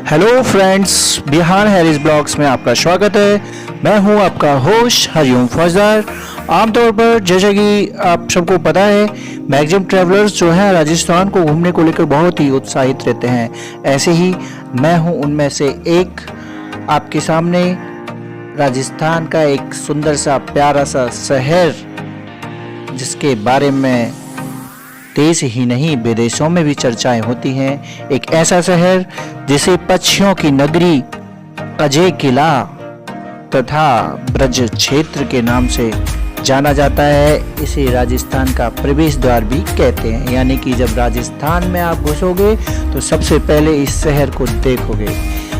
Hello friends, Bihar Harris blogs में आपका स्वागत है। मैं हूं आपका होस्ट हरिओम फौजदार। आमतौर पर जैसा कि आप सबको पता है, मैक्सिमम ट्रैवलर्स जो हैं राजस्थान को घूमने को लेकर बहुत ही उत्साहित रहते हैं। ऐसे ही मैं हूं उनमें से एक। आपके सामने राजस्थान का एक सुंदर सा प्यारा सा शहर, जिसके बारे में देश ही नहीं विदेशों में भी चर्चाएं होती हैं। एक ऐसा शहर जिसे पक्षियों की नगरी, अजय किला तथा ब्रज क्षेत्र के नाम से जाना जाता है। इसे राजस्थान का प्रवेश द्वार भी कहते हैं। यानी कि जब राजस्थान में आप घुसोगे तो सबसे पहले इस शहर को देखोगे।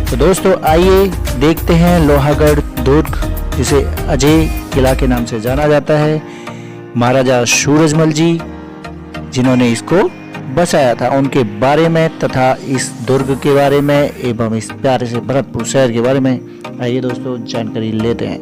तो दोस्तों, आइए देखते हैं लोहागढ़ दुर्ग, जिसे अजय किला के नाम से जाना जाता है। महाराजा सूरजमल जी जिन्होंने इसको बसाया था, उनके बारे में तथा इस दुर्ग के बारे में एवं इस प्यारे से भरतपुर शहर के बारे में आइए दोस्तों जानकारी लेते हैं।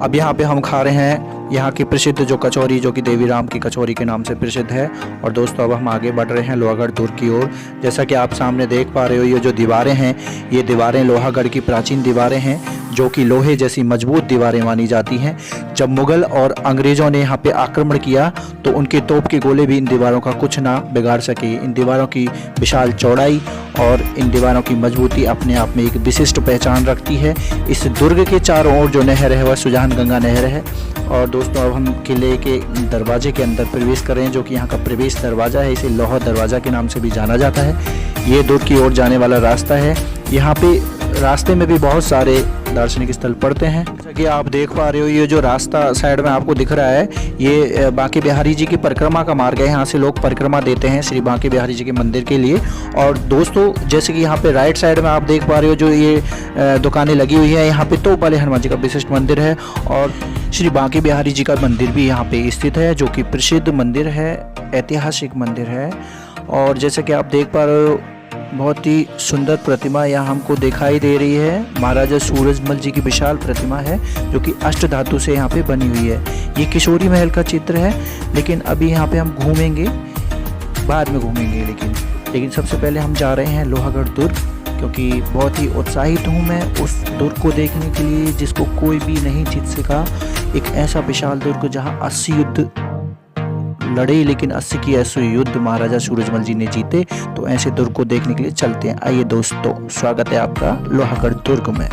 अब यहाँ पे हम खा रहे हैं यहाँ की प्रसिद्ध जो कचौरी, जो कि देवी राम की कचौरी के नाम से प्रसिद्ध है। और दोस्तों, अब हम आगे बढ़ रहे हैं लोहागढ़ दुर्ग की ओर। जैसा कि आप सामने देख पा रहे हो, ये जो दीवारें हैं, ये दीवारें लोहागढ़ की प्राचीन दीवारें हैं, जो कि लोहे जैसी मजबूत दीवारें मानी जाती हैं। जब मुगल और अंग्रेज़ों ने यहाँ पे आक्रमण किया तो उनके तोप के गोले भी इन दीवारों का कुछ ना बिगाड़ सके। इन दीवारों की विशाल चौड़ाई और इन दीवारों की मजबूती अपने आप में एक विशिष्ट पहचान रखती है। इस दुर्ग के चारों ओर जो नहर है वह सुजान गंगा नहर है। और दोस्तों, अब हम किले के दरवाजे के अंदर प्रवेश कर रहे हैं, जो कि यहाँ का प्रवेश दरवाज़ा है। इसे लोहा दरवाज़ा के नाम से भी जाना जाता है। ये दुर्ग की ओर जाने वाला रास्ता है। यहाँ पे रास्ते में भी बहुत सारे दार्शनिक स्थल पड़ते हैं। जैसा कि आप देख पा रहे हो, ये जो रास्ता साइड में आपको दिख रहा है, ये बांके बिहारी जी की परिक्रमा का मार्ग है। यहाँ से लोग परिक्रमा देते हैं श्री बांके बिहारी जी के मंदिर के लिए। और दोस्तों, जैसे कि यहाँ पे राइट साइड में आप देख पा रहे हो, जो ये दुकानें लगी हुई है, यहाँ पे तोप वाले हनुमान जी का विशिष्ट मंदिर है। और श्री बांके बिहारी जी का मंदिर भी यहाँ पे स्थित है, जो कि प्रसिद्ध मंदिर है, ऐतिहासिक मंदिर है। और जैसे कि आप देख पा रहे हो, बहुत ही सुंदर प्रतिमा यहाँ हमको दिखाई दे रही है। महाराजा सूरजमल जी की विशाल प्रतिमा है, जो कि अष्ट धातु से यहाँ पे बनी हुई है। ये किशोरी महल का चित्र है, लेकिन अभी यहाँ पे हम घूमेंगे, बाद में घूमेंगे। लेकिन सबसे पहले हम जा रहे हैं लोहागढ़ दुर्ग, क्योंकि बहुत ही उत्साहित हूँ मैं उस दुर्ग को देखने के लिए जिसको कोई भी नहीं जीत सका। एक ऐसा विशाल दुर्ग जहाँ 80 युद्ध लड़े, लेकिन 80 की 80 युद्ध महाराजा सूरजमल जी ने जीते। तो ऐसे दुर्ग को देखने के लिए चलते हैं। आइए दोस्तों, स्वागत है आपका लोहागढ़ दुर्ग में।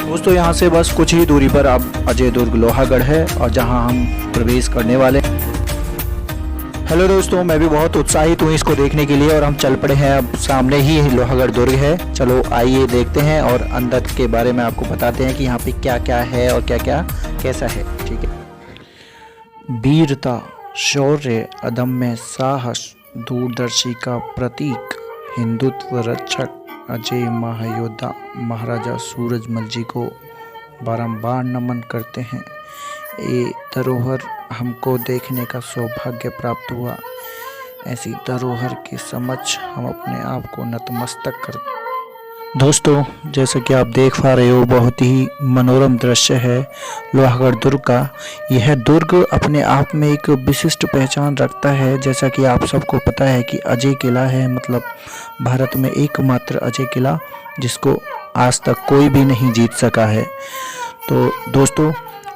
दोस्तों, यहाँ से बस कुछ ही दूरी पर अब अजय दुर्ग लोहागढ़ है, और जहाँ हम प्रवेश करने वाले। हेलो दोस्तों, मैं भी बहुत उत्साहित हूँ इसको देखने के लिए, और हम चल पड़े हैं। अब सामने ही लोहागढ़ दुर्ग है। चलो आइए देखते हैं और अंदर के बारे में आपको बताते हैं कि यहाँ पे क्या क्या है और क्या क्या कैसा है। ठीक है। वीरता, शौर्य, अदम्य साहस, दूरदर्शी का प्रतीक, हिंदुत्व रक्षक अजय महायोद्धा महाराजा सूरजमल जी को बारंबार नमन करते हैं। ये धरोहर हमको देखने का सौभाग्य प्राप्त हुआ। ऐसी धरोहर के समक्ष हम अपने आप को नतमस्तक करते। दोस्तों, जैसे कि आप देख पा रहे हो, बहुत ही मनोरम दृश्य है लोहागढ़ दुर्ग का। यह दुर्ग अपने आप में एक विशिष्ट पहचान रखता है। जैसा कि आप सबको पता है कि अजय किला है, मतलब भारत में एकमात्र अजय किला, जिसको आज तक कोई भी नहीं जीत सका है। तो दोस्तों,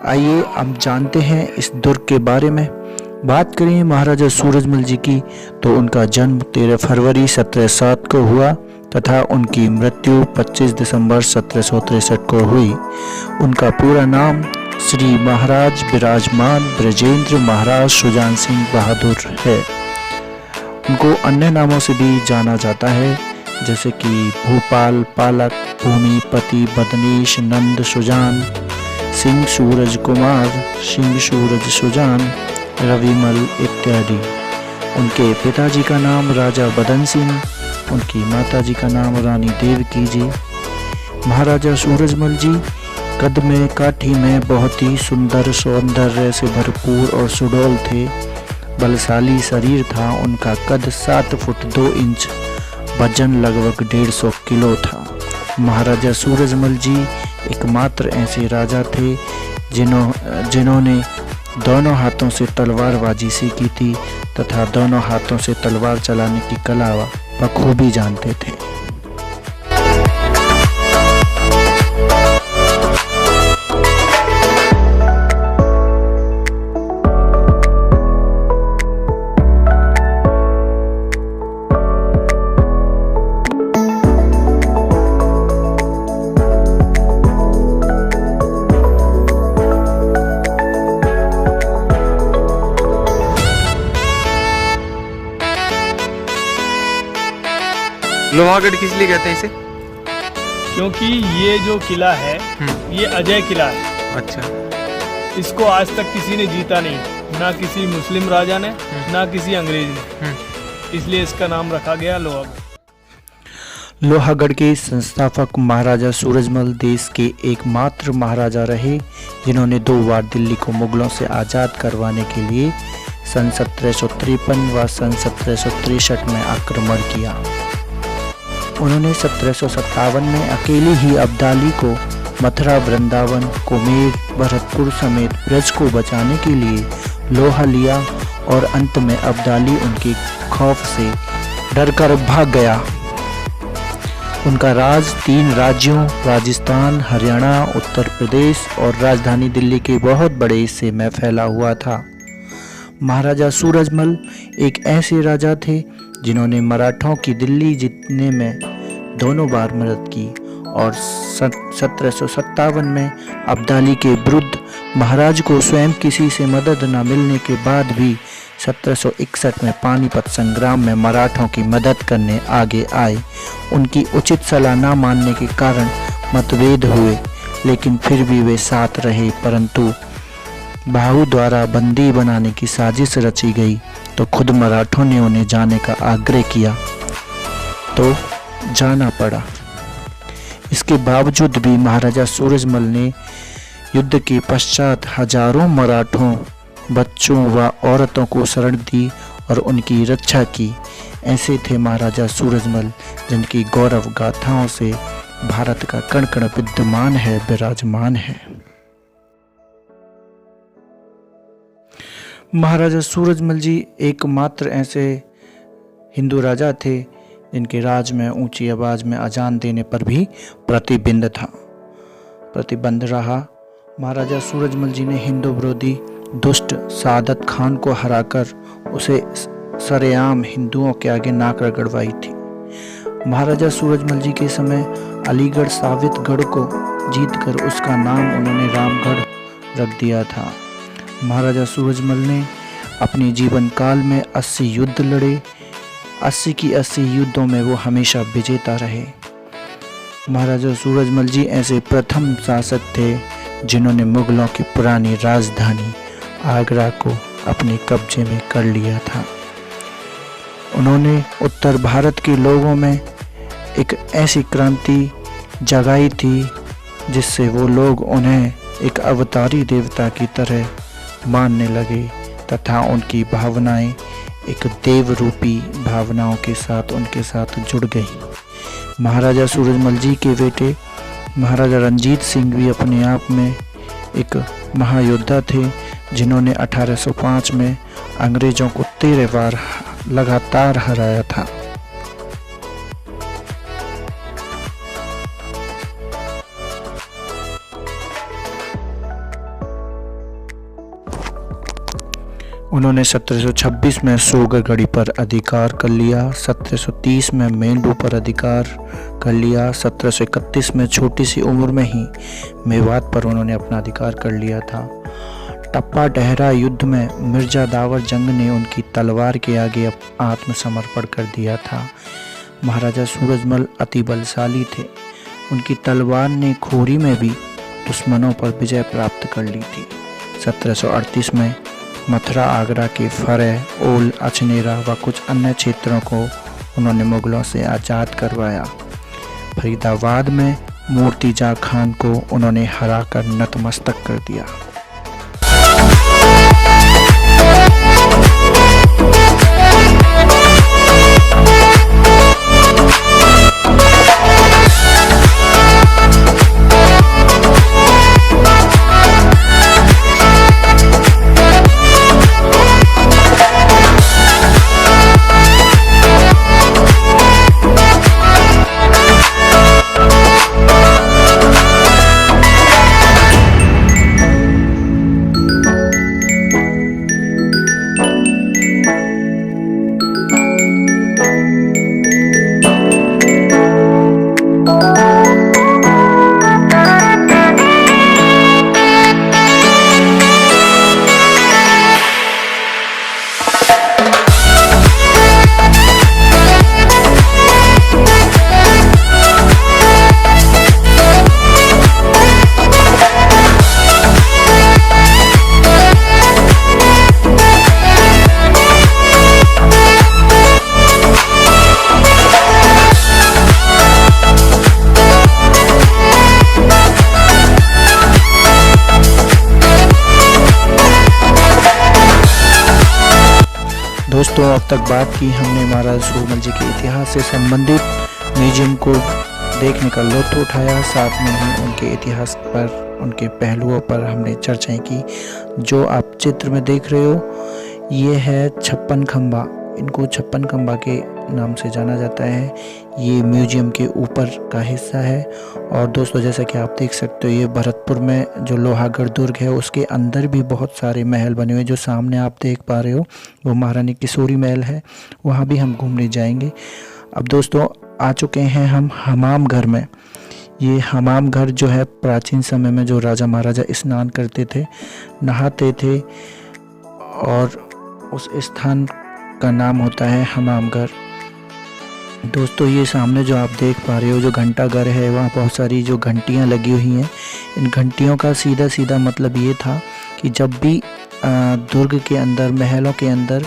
आइए हम जानते हैं इस दुर्ग के बारे में। बात करें महाराजा सूरजमल जी की, तो उनका जन्म 13 फरवरी 1707 को हुआ तथा उनकी मृत्यु 25 दिसंबर 1763 को हुई। उनका पूरा नाम श्री महाराज विराजमान ब्रजेंद्र महाराज सुजान सिंह बहादुर है। उनको अन्य नामों से भी जाना जाता है, जैसे कि भूपाल, पालक, भूमिपति, बदनीश, नंद सुजान, सिंह सूरज कुमार, सिंह सूरज सुजान, रविमल इत्यादि। उनके पिताजी का नाम राजा बदन सिंह, उनकी माताजी का नाम रानी देवकी जी। महाराजा सूरजमल जी कद में काठी में बहुत ही सुंदर, सौंदर्य से भरपूर और सुडौल थे। बलशाली शरीर था। उनका कद 7 फुट 2 इंच, वजन लगभग 150 किलो था। महाराजा सूरजमल जी एकमात्र ऐसे राजा थे जिन्होंने दोनों हाथों से तलवारबाजी सीखी थी तथा दोनों हाथों से तलवार चलाने की कला बखूबी जानते थे। लोहागढ़ किस लिए कहते हैं इसे? क्योंकि ये जो किला है ये अजय किला है। अच्छा। इसको आज तक किसी ने जीता नहीं, ना किसी मुस्लिम राजा ने ना किसी अंग्रेज ने, इसलिए इसका नाम रखा गया लोहागढ़। लोहागढ़ के संस्थापक महाराजा सूरजमल देश के एकमात्र महाराजा रहे जिन्होंने 2 बार दिल्ली को मुगलों से आज़ाद करवाने के लिए सन 1753 व सन 1763 में आक्रमण किया। उन्होंने 1757 में अकेले ही अब्दाली को मथुरा, वृंदावन, कुमेर, भरतपुर समेत ब्रज को बचाने के लिए लोहा लिया और अंत में अब्दाली उनके खौफ से डरकर भाग गया। उनका राज 3 राज्यों राजस्थान, हरियाणा, उत्तर प्रदेश और राजधानी दिल्ली के बहुत बड़े हिस्से में फैला हुआ था। महाराजा सूरजमल एक ऐसे राजा थे जिन्होंने मराठों की दिल्ली जीतने में दोनों बार मदद की और 1757 में अब्दाली के विरुद्ध महाराज को स्वयं किसी से मदद न मिलने के बाद भी 1761 में पानीपत संग्राम में मराठों की मदद करने आगे आए। उनकी उचित सलाह न मानने के कारण मतभेद हुए, लेकिन फिर भी वे साथ रहे। परंतु बाहू द्वारा बंदी बनाने की साजिश रची गई तो खुद मराठों ने उन्हें जाने का आग्रह किया तो जाना पड़ा। इसके बावजूद भी महाराजा सूरजमल ने युद्ध के पश्चात हजारों मराठों, बच्चों व औरतों को शरण दी और उनकी रक्षा की। ऐसे थे महाराजा सूरजमल जिनकी गौरव गाथाओं से भारत का कण कण विद्यमान है, विराजमान है। महाराजा सूरजमल जी एकमात्र ऐसे हिंदू राजा थे जिनके राज में ऊंची आवाज में अजान देने पर भी प्रतिबंध रहा। महाराजा सूरजमल जी ने हिंदू विरोधी दुष्ट सादत खान को हराकर उसे सरेआम हिंदुओं के आगे नाक रगड़वाई थी। महाराजा सूरजमल जी के समय अलीगढ़ सावितगढ़ को जीतकर उसका नाम उन्होंने रामगढ़ रख दिया था। महाराजा सूरजमल ने अपने जीवन काल में 80 युद्ध लड़े। 80 की 80 युद्धों में वो हमेशा विजेता रहे। महाराजा सूरजमल जी ऐसे प्रथम शासक थे जिन्होंने मुगलों की पुरानी राजधानी आगरा को अपने कब्जे में कर लिया था। उन्होंने उत्तर भारत के लोगों में एक ऐसी क्रांति जगाई थी जिससे वो लोग उन्हें एक अवतारी देवता की तरह मानने लगे तथा उनकी भावनाएं एक देव रूपी भावनाओं के साथ उनके साथ जुड़ गई। महाराजा सूरजमल जी के बेटे महाराजा रंजीत सिंह भी अपने आप में एक महायोद्धा थे जिन्होंने 1805 में अंग्रेजों को 13 बार लगातार हराया था। उन्होंने 1726 में सोगढ़गढ़ी पर अधिकार कर लिया, 1730 में मेंढू पर अधिकार कर लिया, 1731 में छोटी सी उम्र में ही मेवात पर उन्होंने अपना अधिकार कर लिया था। टप्पा डहरा युद्ध में मिर्जा दावर जंग ने उनकी तलवार के आगे आत्मसमर्पण कर दिया था। महाराजा सूरजमल अति बलशाली थे। उनकी तलवार ने खोरी में भी दुश्मनों पर विजय प्राप्त कर ली थी। 1738 में मथुरा, आगरा के फरेह, ओल, अछनेरा व कुछ अन्य क्षेत्रों को उन्होंने मुगलों से आज़ाद करवाया। फरीदाबाद में मूर्तिजा खान को उन्होंने हराकर नतमस्तक कर दिया। दोस्तों, अब तक बात की हमने महाराजा सूरजमल जी के इतिहास से संबंधित म्यूजियम को देखने का लुत्फ उठाया, साथ में ही उनके इतिहास पर, उनके पहलुओं पर हमने चर्चाएं की। जो आप चित्र में देख रहे हो ये है 56 खंबा। इनको 56 खंबा के नाम से जाना जाता है। ये म्यूजियम के ऊपर का हिस्सा है। और दोस्तों, जैसा कि आप देख सकते हो, ये भरतपुर में जो लोहागढ़ दुर्ग है उसके अंदर भी बहुत सारे महल बने हुए। जो सामने आप देख पा रहे हो वो महारानी किशोरी महल है, वहाँ भी हम घूमने जाएंगे। अब दोस्तों, आ चुके हैं हम हमाम घर में। ये हमाम घर जो है प्राचीन समय में जो राजा महाराजा स्नान करते थे, नहाते थे, और उस स्थान का नाम होता है हमाम घर। दोस्तों, ये सामने जो आप देख पा रहे हो जो घंटा घर है, वहाँ बहुत सारी जो घंटियाँ लगी हुई हैं। इन घंटियों का सीधा सीधा मतलब ये था कि जब भी दुर्ग के अंदर, महलों के अंदर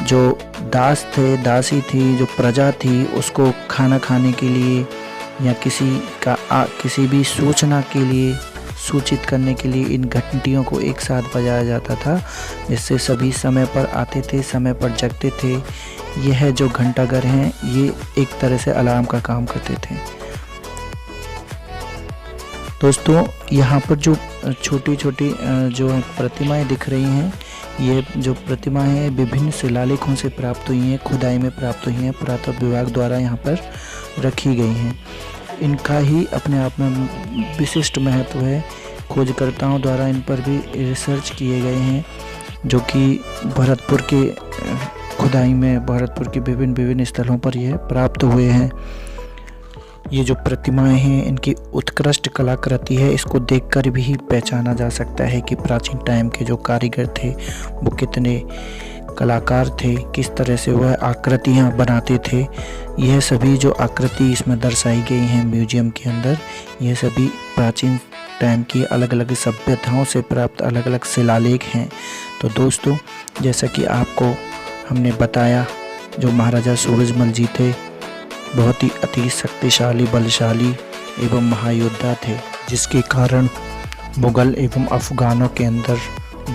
जो दास थे, दासी थी, जो प्रजा थी, उसको खाना खाने के लिए या किसी भी सूचना के लिए सूचित करने के लिए इन घंटियों को एक साथ बजाया जाता था, जिससे सभी समय पर आते थे, समय पर जगते थे। यह जो घंटाघर हैं ये एक तरह से अलार्म का काम करते थे। दोस्तों, यहाँ पर जो छोटी छोटी जो प्रतिमाएं दिख रही हैं, ये जो प्रतिमाएं हैं विभिन्न शिलालेखों से प्राप्त हुई हैं, खुदाई में प्राप्त हुई हैं, पुरातत्व विभाग द्वारा यहाँ पर रखी गई हैं। इनका ही अपने आप में विशिष्ट महत्व है। खोजकर्ताओं द्वारा इन पर भी रिसर्च किए गए हैं, जो कि भरतपुर के खुदाई में, भरतपुर के विभिन्न स्थलों पर यह प्राप्त हुए हैं। ये जो प्रतिमाएं हैं इनकी उत्कृष्ट कलाकृति है। इसको देखकर भी पहचाना जा सकता है कि प्राचीन टाइम के जो कारीगर थे वो कितने कलाकार थे, किस तरह से वह आकृतियाँ बनाते थे। यह सभी जो आकृति इसमें दर्शाई गई हैं म्यूजियम के अंदर, यह सभी प्राचीन टाइम की अलग अलग सभ्यताओं से प्राप्त अलग अलग शिलालेख हैं। तो दोस्तों, जैसा कि आपको हमने बताया, जो महाराजा सूरजमल जी थे बहुत ही अति शक्तिशाली, बलशाली एवं महायोद्धा थे, जिसके कारण मुगल एवं अफगानों के अंदर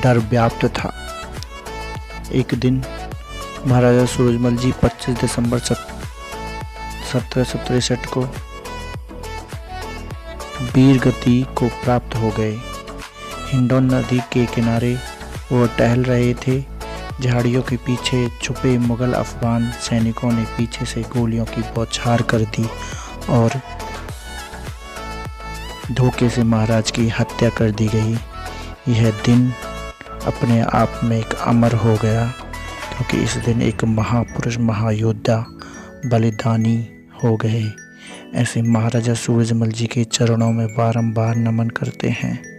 डर व्याप्त था। एक दिन महाराजा सूरजमल जी 25 दिसंबर 1763 को वीरगति को प्राप्त हो गए। हिंडौन नदी के किनारे वो टहल रहे थे। झाड़ियों के पीछे छुपे मुगल अफगान सैनिकों ने पीछे से गोलियों की बौछार कर दी और धोखे से महाराज की हत्या कर दी गई। यह दिन अपने आप में एक अमर हो गया, क्योंकि इस दिन एक महापुरुष, महायोद्धा बलिदानी हो गए। ऐसे महाराजा सूरजमल जी के चरणों में बारंबार नमन करते हैं।